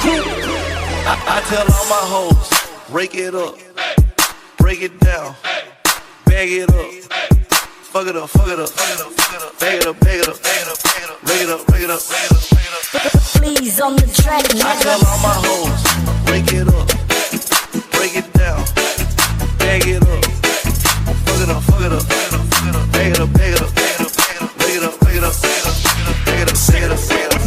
I tell all my hoes, break it up, break it down, bag it up, fuck it up, fuck it up, bag it up, bag it up, break it up, break it up, Please on the track, nigga. I tell all my hoes, break it up, break it down, bag it up, fuck it up, fuck it up, bag it up, bag it up, break it up, break it up, bag it up, bag it up, bag it up, bag it up.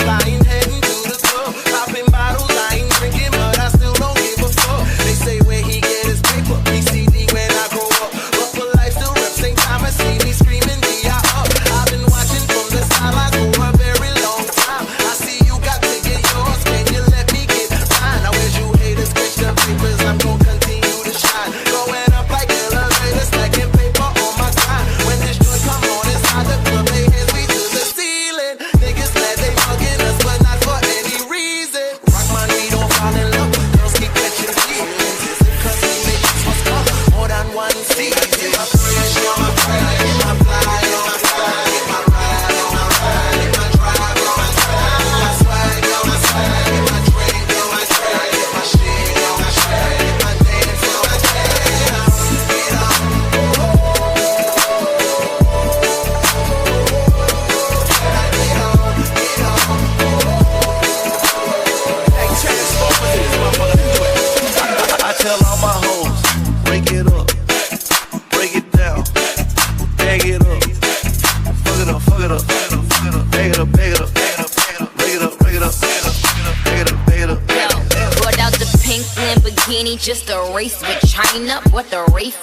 Flying, heading to the club, popping bottles, I ain't drinking, but I still don't give a fuck. They say where he get his paper, BCD when I grow up, but for life still rep, same time I see me screaming, D.I. up. I've been watching from the sidelines for a very long time. I see you got to get yours, can you let me get mine? Now as you haters catch the papers, I'm gonna continue to shine, going up like elevators, stacking paper on my grind. When this joint come on inside the club, they hands me to the ceiling. Niggas glad they mugging us, but not for any reason. Rock my knee, don't fall in love. Girls keep catching feelings. Is it 'cause we make this what's up more than one season? Get my fresh on my fly, get my fly on my fly, get my ride on my ride, get my drive on my drive, get my swag on my swag, get my drink on my drink, get my shit on my shit, get my dance on my dance. Get on, get on. I tell all my hoes, break it up, break it down, bag it up, fuck it up, fuck it up, bag it up, bag it up, break it up, break it up, bag it up, bag it up. Yo, brought out the pink Lamborghini just a race with China. What the race?